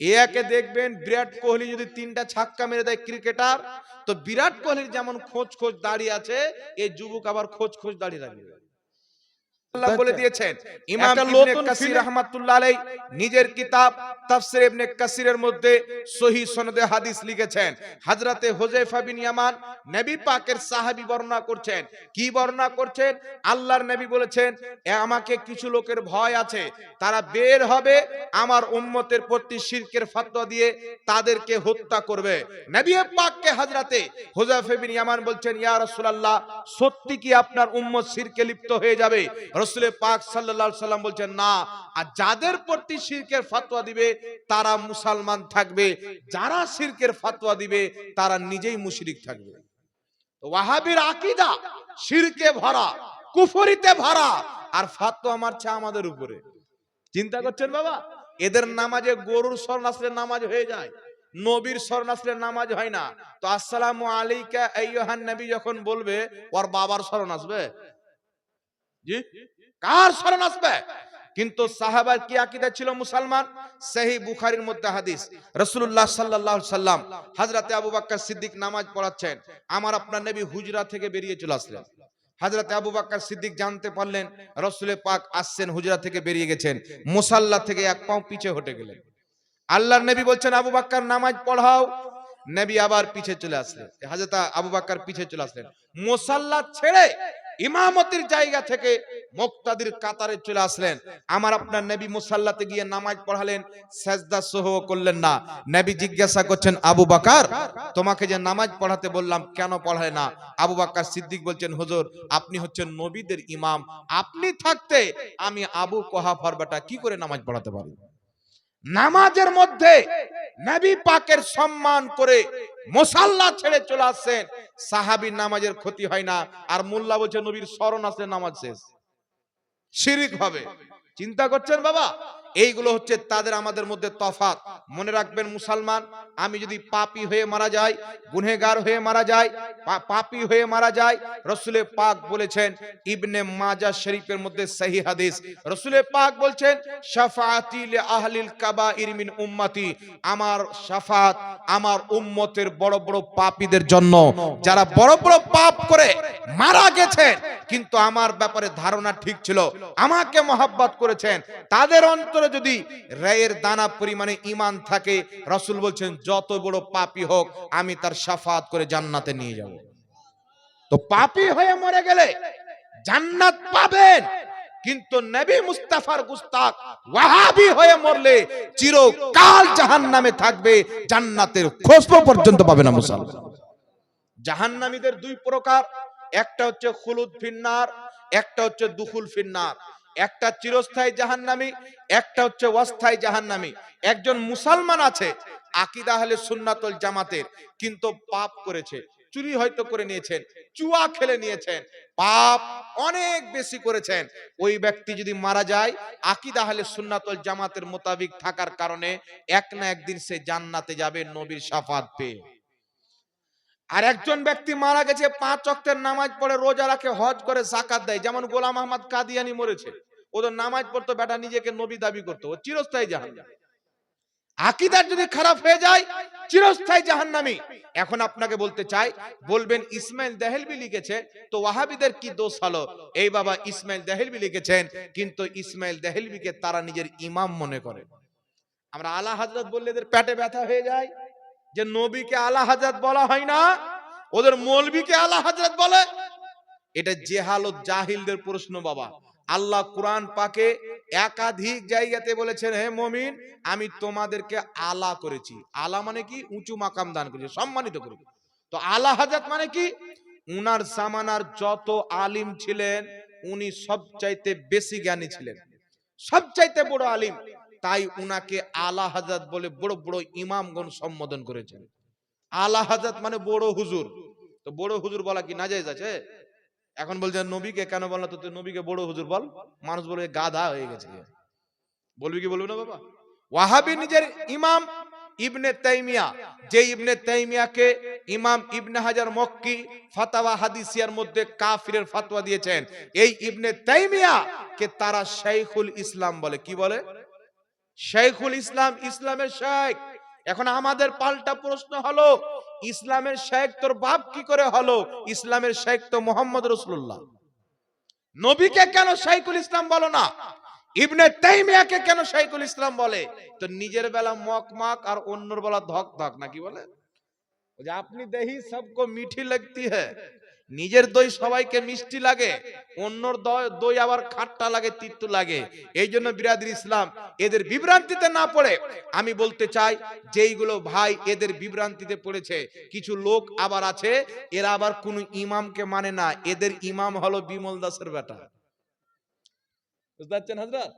একে দেখবেন বিরাট কোহলি যদি 3টা ছক্কা মেরে দেয় ক্রিকেটার, তো বিরাট কোহলির যেমন খোঁজ খোঁজ দাঁড়িয়ে আছে, এই যুবক আবার খোঁজ খোঁজ দাঁড়িয়ে রাখবে। আল্লাহ বলে দিয়েছেন। ইমাম ইবনে কাসির রাহমাতুল্লাহ আলাইহি নিজের কিতাব তাফসীর ইবনে কাসিরের মধ্যে সহিহ সনদে হাদিস লিখেছেন। হযরতে হুযায়ফা বিন ইয়ামান নবী পাকের সাহাবী বর্ণনা করছেন। কি বর্ণনা করছেন? আল্লাহর নবী বলেছেন, আমাকে কিছু লোকের ভয় আছে, তারা বের হবে আমার উম্মতের প্রতি শিরকের ফতোয়া দিয়ে তাদেরকে হত্যা করবে। নবী পাককে হযরতে হুযায়ফা বিন ইয়ামান বলছেন, ইয়া রাসূলুল্লাহ, সত্যি কি আপনার উম্মত শিরকে লিপ্ত হয়ে যাবে? রাসূল পাক সাল্লাল্লাহু আলাইহি সাল্লাম বলছেন, না, আর যাদের প্রতি শিরকের ফতোয়া দিবে তারা মুসলমান থাকবে, যারা শিরকের ফতোয়া দিবে তারা নিজেই মুশরিক থাকবে। তো ওয়াহাবির আকীদা শিরকে ভরা, কুফরিতে ভরা, আর ফতোয়া মারছে আমাদের উপরে। চিন্তা করছেন বাবা? এদের নামাজে গরুর শরণ আসলে নামাজ হয়ে যায়, নবীর শরণ আসলে নামাজ হয় না। তো আসসালামু আলাইকা আইয়ুহান নবী যখন বলবে, ওর বাবার শরণ আসবে? জি, কার শরণ আসবে? কিন্তু সাহাবার কি আকীদা ছিল মুসলমান? সহিহ বুখারীর মধ্যে হাদিস, রাসূলুল্লাহ সাল্লাল্লাহু আলাইহি সাল্লাম হযরতে আবু বকর সিদ্দিক নামাজ পড়াচ্ছেন, আমার আপনার নবী হুজরা থেকে বেরিয়ে চলে আসলেন। হযরতে আবু বকর সিদ্দিক জানতে পারলেন রাসূল পাক আসছেন, হুজরা থেকে বেরিয়ে গেছেন, মুসাল্লা থেকে এক পাও পিছে হটে গেলেন। আল্লাহর নবী বলছেন, আবু বকর নামাজ পড়াও। নবী আবার পিছে চলে আসলেন, হযরত আবু বকর পিছে চলে আসলেন, মুসাল্লা ছেড়ে ইমামতির জায়গা থেকে মুক্তাদির কাতারে চলে আসলেন। আমার আপনার নবী মুসাল্লাতে গিয়ে নামাজ পড়ালেন, সেজদা সহ করলেন না। নবী জিজ্ঞাসা করছেন, আবু বকর, তোমাকে যে নামাজ পড়াতে বললাম কেন পড়ালে না? আবু বকর সিদ্দিক বলছেন, হুজুর, আপনি হচ্ছেন নবীদের ইমাম, আপনি থাকতে আমি আবু কুহাফার বেটা কি করে নামাজ পড়াতে পারি? নামাজের মধ্যে নবী পাকের সম্মান করে মুসাল্লা ছেড়ে চলে আসছেন, সাহাবীর নামাজের ক্ষতি হয় না, আর মোল্লা বলছে নবীর শরণ আসলে নামাজ শেষ, শিরক হবে। চিন্তা করছেন বাবা? এইগুলো হচ্ছে তাদের আমাদের মধ্যে তফাৎ। মনে রাখবেন মুসলমান, আমি যদি পাপী হয়ে মারা যাই, গুনাহগার হয়ে মারা যাই, পাপী হয়ে মারা যাই, রাসূল পাক বলেছেন ইবনে মাজাহ শরীফের মধ্যে সহিহ হাদিস, রাসূল পাক বলছেন, শাফাআতি লি আহলিল কাবাইর মিন উম্মতি, আমার শাফাত আমার উম্মতের বড় বড় পাপীদের জন্য, যারা বড় বড় পাপ করে মারা গেছেন কিন্তু আমার ব্যাপারে ধারণা ঠিক ছিল, আমাকে মহব্বত করেছেন, তাদের অন্তরে যদি রায়ের দানা পরিমাণে ঈমান থাকে, রাসূল বলছেন যত বড় পাপী হোক আমি তার শাফাত করে জান্নাতে নিয়ে যাব। তো পাপী হয়ে মরে গেলে জান্নাত পাবেন, কিন্তু নবী মুস্তাফার গুস্তাখ ওয়াহাবী হয়ে মরলে চিরকাল জাহান্নামে থাকবে, জান্নাতের খোঁজও পর্যন্ত পাবে না মুসলমান। জাহান্নামীদের দুই প্রকার, একটা হচ্ছে খুলুদ ফিন্নার, একটা হচ্ছে দুখুল ফিন্নার। একটা চিরস্থায়ী জাহান্নামী, একটা হচ্ছে অস্থায়ী জাহান্নামী। একজন মুসলমান আছে আকীদা আহলে সুন্নাত ওয়াল জামাতের, কিন্তু পাপ করেছে, চুরি হয়তো করে নিয়েছেন, জুয়া খেলে নিয়েছেন, পাপ অনেক বেশি করেছেন, ওই ব্যক্তি যদি মারা যায় আকীদা আহলে সুন্নাত ওয়াল জামাতের মোতাবিক থাকার কারণে এক না একদিন সে জান্নাতে যাবে নবীর শাফাত পেয়ে। আর একজন ব্যক্তি মারা গেছে, 5 ওয়াক্তের নামাজ পড়ে, রোজা রাখে, হজ করে, যাকাত দেয়, যেমন গোলাম আহমদ কাদিয়ানী মরেছে, ও তো নামাজ পড়তো, বেটা নিজেকে নবী দাবি করতো, ও চিরস্থায়ী জাহান্নামী। আকীদা যদি খারাপ হয়ে যায় চিরস্থায়ী জাহান্নামী। এখন আপনাকে বলতে চাই, বলবেন ইসমাইল দেহলভী লিখেছে, তো ওয়াহাবীদের কি দোষ হলো? এই বাবা, ইসমাইল দেহলভী লিখেছেন, কিন্তু ইসমাইল দেহলভীকে তারা নিজের ইমাম মনে করে। আমরা আলা হযরত বললে এদের পেটে ব্যথা হয়ে যায়, যে নবীকে আলা হযরত বলা হয় না, ওদের মৌলবীকে আলা হযরত বলে। এটা জেহালত, জাহিলদের প্রশ্ন বাবা। আল্লাহ কুরআন পাকে একাধিক জায়গাতে বলেছেন, হে মুমিন, আমি তোমাদেরকে আলা করেছি। আলা মানে কি? উঁচু মাকাম দান করেছি, সম্মানিত করেছি। তো আলা হযরত মানে কি? উনার জামানার যত আলিম ছিলেন, উনি সবচাইতে বেশি জ্ঞানী ছিলেন, সবচাইতে বড় আলিম, তাই উনাকে আলা হযরত বলে বড় বড় ইমামগণ সম্বোধন করেছেন। আলা হযরত মানে বড় হুজুর। তো বড় হুজুর বলা কি নাজায়েজ আছে? এখন বলছেন নবীকে কেন বল না, তো নবীকে বড় হুজুর বল, মানুষ বলে গাধা হয়ে গেছে। বলবি কি বলবি না বাবা? ওয়াহাবী নিজের ইমাম ইবনে তাইমিয়া, যে ইবনে তাইমিয়াকে ইমাম ইবনে হাজার মক্কি ফাতাওয়া হাদিসিয়ার মধ্যে কাফিরের ফতোয়া দিয়েছেন, এই ইবনে তাইমিয়া কে তারা শাইখুল ইসলাম বলে। কি বলে? শেখুল ইসলাম, ইসলামের শেখ। এখন আমাদের পাল্টা প্রশ্ন হলো, ইসলামের শেখ তোর বাপ কি করে হলো? ইসলামের শেখ তো মোহাম্মদ রাসূলুল্লাহ। নবীকে কেন শেখুল ইসলাম বলো না? ইবনে তাইমিয়াকে কেন শেখুল ইসলাম বলে? তো নিজের বেলা মকমাক আর অন্যর বেলা ধক ধক নাকি বলে? যে আপনি দেহি সবকো মিঠি লাগতি হ্যায়, নিজের দই সবাইকে মিষ্টি লাগে, অন্যর দই আবার খাট্টা লাগে, তিতো লাগে। এই জন্য বিরাদরি ইসলাম এদের বিভ্রান্তিতে না পড়ে আমি বলতে চাই, যেইগুলো ভাই এদের বিভ্রান্তিতে পড়েছে, কিছু লোক আবার আছে এরা আবার কোন ইমামকে মানে না, এদের ইমাম হলো বিমল দাসের বেটা। বুঝতে পারছেন হযরত?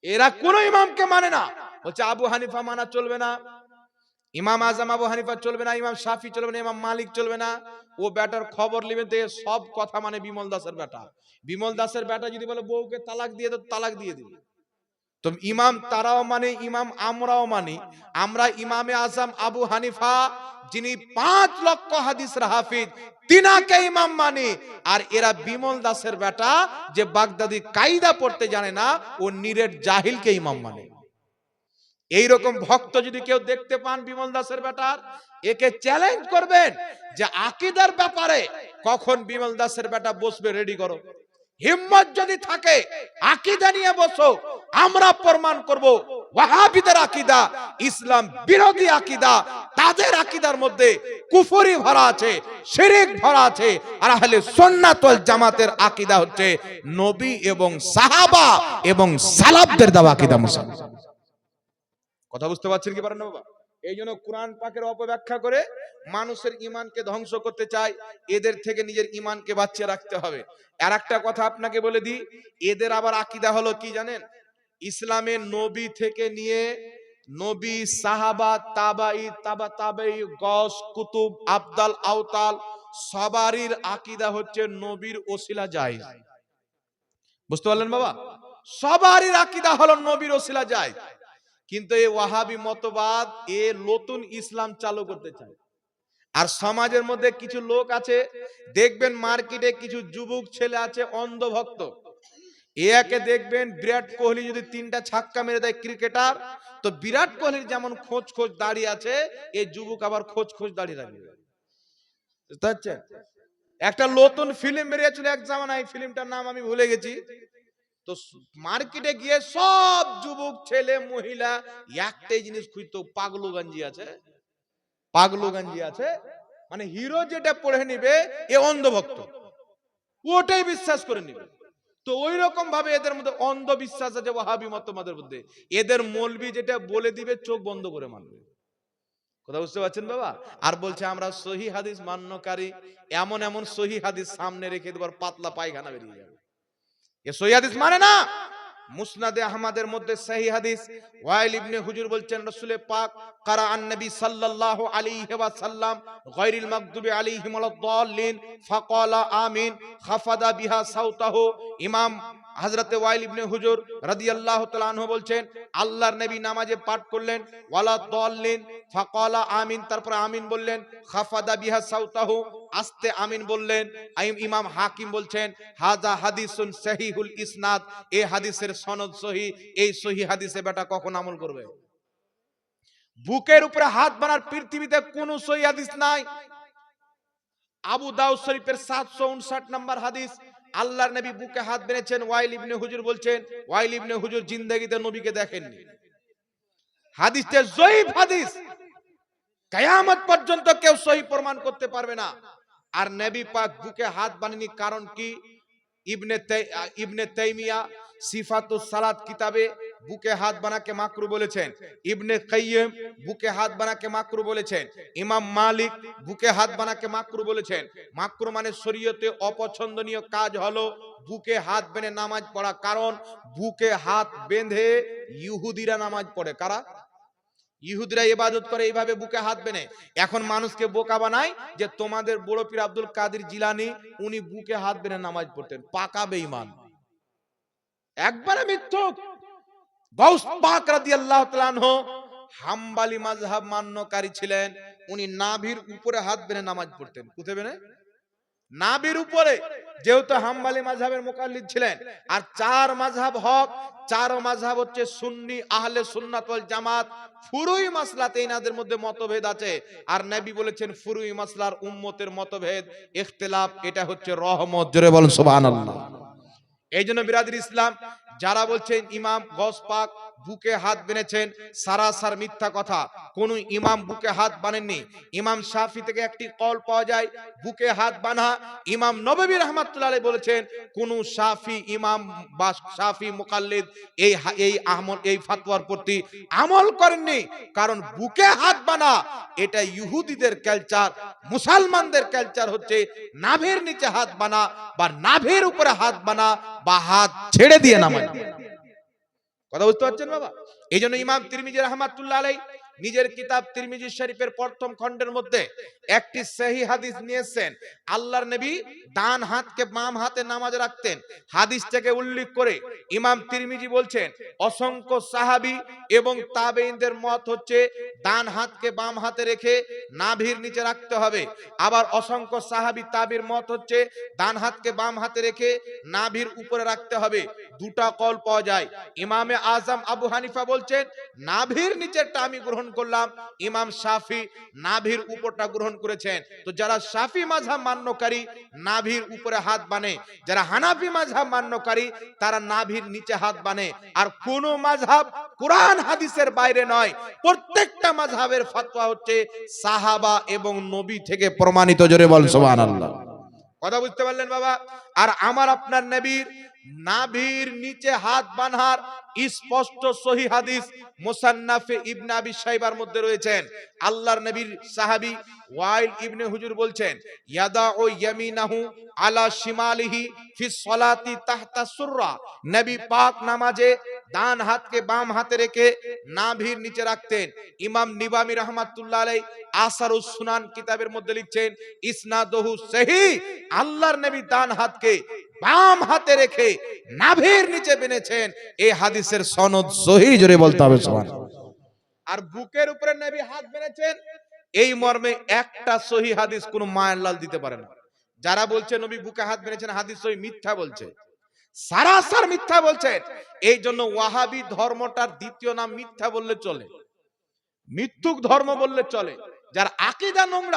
এরা কোন ইমামকে মানে না, বলছে আবু হানিফা মানা চলবে না, ইমাম আজম আবু হানিফা চলবে না, ইমাম শাফি চলবে না, ইমাম মালিক চলবে না। ও বেটার খবর নেবেন তো সব কথা মানে বিমল দাসের বেটা। বিমল দাসের বেটা যদি বলে বউকে তালাক দিয়ে দাও, তালাক দিয়ে দিবে। তো ইমাম তারাও মানে, ইমাম আমরাও মানি। আমরা ইমামে আজম আবু হানিফা যিনি 5 লক্ষ হাদিসের হাফিজ, তিনাকে ইমাম মানি। আর এরা বিমল দাসের বেটা যে বাগদাদি কায়দা পড়তে জানে না, ও নিরেট জাহিলকে ইমাম মানে। এইরকম ভক্ত যদি কেউ দেখতে পান বিমল দাসের বেটার, একে চ্যালেঞ্জ করবেন যে আকীদার ব্যাপারে কখন বিমল দাসের বেটা বসবে, রেডি করো। হিম্মত যদি থাকে আকীদা নিয়ে বসো, আমরা প্রমাণ করব ওয়াহাবিদের আকীদা ইসলাম বিরোধী আকীদা। তাদের আকীদার মধ্যে কুফরি ভরা আছে, শিরক ভরা আছে। আর আহলে সুন্নাত ওয়াল জামাতের আকীদা হচ্ছে নবী এবং সাহাবা এবং সালাফদের দেওয়া আকীদা। মুসলমান কথা বুঝতে পারছেন কি পারেন না বাবা? এই জন্য কোরআন পাকের অপব্যাখ্যা করে মানুষের ঈমানকে ধ্বংস করতে চায়। এদের থেকে নিজের ঈমানকে বাঁচিয়ে রাখতে হবে। আর একটা কথা আপনাকে বলে দিই, এদের আবার আকীদা হলো কি জানেন? ইসলামের নবী থেকে নিয়ে নবী, সাহাবা, তাবাই, তাবা তাবাই, গস, কুতুব, আবদাল, আওতাল সবারই আকীদা হচ্ছে নবীর ওসিলা জায়েজ। বুঝতে পারলেন বাবা? সবারই আকীদা হলো নবীর ওসিলা জায়েজ। কিন্তু এই ওয়াহাবি মতবাদ এ নতুন ইসলাম চালু করতে চায়। আর সমাজের মধ্যে কিছু লোক আছে, দেখবেন মার্কেটে কিছু যুবক ছেলে আছে অন্ধভক্ত। একে দেখবেন বিরাট কোহলি যদি 3টা ছক্কা মেরে দেয় ক্রিকেটার, তো বিরাট কোহলির যেমন খোঁজ খোঁজ দাঁড়িয়ে আছে, এই যুবক আবার খোঁজ খোঁজ দাঁড়িয়ে রাখবে। বুঝতে পারছেন? একটা নতুন ফিল্ম বেরিয়েছিল এক জামানায়, ফিল্মটার নাম আমি ভুলে গেছি। তো মার্কেটে গিয়ে সব যুবক ছেলে মহিলা একটাই জিনিস খুঁজতো, পাগলু গঞ্জি আছে, পাগলু গঞ্জি আছে, মানে হিরো যেটা পড়ে নিবে এ অন্ধভক্ত, ওটাই বিশ্বাস করে নিবে। তো ওই রকম ভাবে এদের মধ্যে অন্ধবিশ্বাস আছে ওয়াহাবি মতবাদের মধ্যে। এদের মৌলবি যেটা বলে দিবে চোখ বন্ধ করে মানবে। কথা বুঝতে পারছেন বাবা? আর বলছে আমরা সহি হাদিস মান্যকারী, এমন এমন সহি হাদিস সামনে রেখে দেবার পাতলা পায়খানা বেরিয়ে যাবে। এ সহি হাদিস মানে না। মুসনাদে আহমদের মধ্যে সহি হাদিস, ওয়াইল ইবনে হুজুর বলছেন রাসূলে পাক কারা আন নবী সাল্লাল্লাহু আলাইহি ওয়াসাল্লাম গায়রিল মাগদুবি আলাইহিম ওয়ালাদ-দাল্লিন ফাকালা আমিন খাফাদা বিহা সাউতাহু। ইমাম হযরতে ওয়াইল ইবনে হুজুর রাদিয়াল্লাহু তাআলা আনহু বলছেন আল্লাহর নবী নামাজে পাঠ করলেন ওয়ালাদ-দাল্লিন ফাকালা আমিন, তারপর আমিন বললেন, খাফাদা বিহা সাউতাহু আস্তে আমিন বললেন। ইমাম হাকিম বলছেন হাযা হাদিসুন সহিহুল ইসনাদ, এই হাদিসের সনদ সহি। এই সহি হাদিসে বেটা কখন আমল করবে? বুকের উপরে হাত বানার পৃথিবীতে কোন সহি হাদিস নাই। আবু দাউদ শরীফের 759 নম্বর হাদিস, আল্লাহর নবী বুকে হাত বেঁধেছেন। ওয়াইল ইবনে হুজুর বলছেন ওয়াইল ইবনে হুজুর জিন্দেগিতে নবীকে দেখেননি। হাদিসটা জয়ীফ হাদিস, কিয়ামত পর্যন্ত কেউ সহি প্রমাণ করতে পারবে না। আর নবী পাক বুকে হাত বানাননি, কারণ কি? ইবনে তাইমিয়া সিফাতুস সালাত কিতাবে বুকে হাত বানাকে মাকরু বলেছেন। ইবনে কাইয়িম বুকে হাত বানাকে মাকরু বলেছেন। ইমাম মালিক বুকে হাত বানাকে মাকরু বলেছেন। মাকরু মানে শরীয়তে অপছন্দনীয় কাজ হলো বুকে হাত বেঁধে নামাজ পড়া। কারণ বুকে হাত বেঁধে ইহুদিরা নামাজ পড়ে। কারা? ইহুদিরা ইবাদত করে এইভাবে বুকে হাত বেঁধে। এখন মানুষকে বোকা বানায় যে তোমাদের বড় পীর আব্দুল কাদের জিলানী উনি বুকে হাত বেঁধে নামাজ পড়তেন। পাকা বেঈমান, একবারে মিথ্যুক। গাউস পাক রাদিয়াল্লাহু তাআলা আনহু হাম্বলি মাযহাব মান্যকারী ছিলেন। উনি নাভির উপরে হাত বেঁধে নামাজ পড়তেন। কোথায় বেঁধে? নাভির উপরে, যেহেতু হাম্বলি মাযহাবের মুকাল্লিদ ছিলেন, আর চার মাযহাব হক, চার মাযহাব হচ্ছে সুন্নি আহলে সুন্নাত ওয়াল জামাত। ফুরুই মাসলাতে এনাদের মধ্যে মতভেদ আছে, আর নবী বলেছেন ফুরুই মাসলার উম্মতের মতভেদ ইখতিলাফ এটা হচ্ছে রহমত। জোরে বলেন সুবহানাল্লাহ। এই জন্য বিরাদরি ইসলাম যারা বলছেন ইমাম গস পাক বুকে হাত বেঁধেছেন, সারাসার মিথ্যা কথা। কোন ইমাম বুকে হাত বানেননি। ইমাম শাফি থেকে একটি কল পাওয়া যায় বুকে হাত বাঁধা। ইমাম নববী রাহমাতুল্লাহ আলাইহি বলেছেন কোন শাফি ইমাম বা শাফি মুকাল্লিদ এই ফতোয়ার প্রতি আমল করেননি। কারণ বুকে হাত বাঁধা এটা ইহুদিদের কালচার, মুসলমানদের কালচার হচ্ছে নাভের নিচে হাত বাঁধা বা নাভের উপরে হাত বাঁধা বা হাত ছেড়ে দিয়ে নামাজ। কথা বুঝতে পারছেন বাবা? এই জন্য ইমাম তিরমিজি রাহমাতুল্লাহ আলাইহি নিজের কিতাব তিরমিজি শরীফের প্রথম খণ্ডের মধ্যে একটি সহিহ হাদিস নিয়েছেন। আল্লাহর নবী ডান হাতকে বাম হাতে নামাজ রাখতেন। হাদিস থেকে উল্লেখ করে ইমাম তিরমিজি বলছেন অসংখ্য সাহাবী এবং তাবেঈনদের মত হচ্ছে ডান হাতকে বাম হাতে রেখে নাভির নিচে রাখতে হবে। আবার অসংখ্য সাহাবী তাবির মত হচ্ছে ডান হাতকে বাম হাতে রেখে নাভির উপরে রাখতে হবে। দুটা কল পাওয়া যায়। ইমামে আজম আবু হানিফা বলছেন নাভির নিচেরটা আমি গ্রহণ করলাম। ইমাম শাফি নাভির উপরটা গ্রহণ করেছেন। তো যারা শাফি মাযহাব মান্যকারী নাভির উপরে হাত বানে, যারা হানাফি মাযহাব মান্যকারী তারা নাভির নিচে হাত বানে। আর কোন মাযহাব কোরআন হাদিসের বাইরে নয়, প্রত্যেকটা মাযহাবের ফতোয়া হচ্ছে সাহাবা এবং নবী থেকে প্রমাণিত। জোরে বল সুবহানাল্লাহ। কথা বুঝতে পারলেন বাবা? আর আমার আপনার নবীর নাভির নিচে হাত বাঁধার স্পষ্ট সহিহ হাদিস মুসান্নাফে ইবনে আবি শাইবার মধ্যে রয়েছেন। আল্লাহর নবীর সাহাবী ওয়াইল ইবনে হুজুর বলছেন ইয়াদাউ ইয়ামিনাহু আলা শিমালিহি ফি সলাতি তাহতা সুররা। নবী পাক নামাজে ডান হাতকে বাম হাতে রেখে নাভির নিচে রাখতেন। ইমাম নিবামী রাহমাতুল্লাহ আলাইহি আসারুস সুনান কিতাবের মধ্যে লিখছেন ইসনাদুহু সহিহ। আল্লাহর নবী ডান হাতকে বাম হাতে রেখে নাভির নিচে বেঁধেছেন। এই হাদিসের সনদ সহিহ। জোরে বলতে হবে সুবহানাল্লাহ। আর বুকের উপরে নবী হাত বেঁধেছেন এই মর্মে একটা সহিহ হাদিস কোন মায়ের লাল দিতে পারে না। যারা বলছে নবী বুকে হাত বেঁধেছেন হাদিস সহিহ, মিথ্যা বলছে, সারাসার মিথ্যা বলছেন। এই জন্য ওয়াহাবি ধর্মটার দ্বিতীয় নাম মিথ্যা বললে চলে, মিথ্যুক ধর্ম বললে চলে। যার আকীদা নোংরা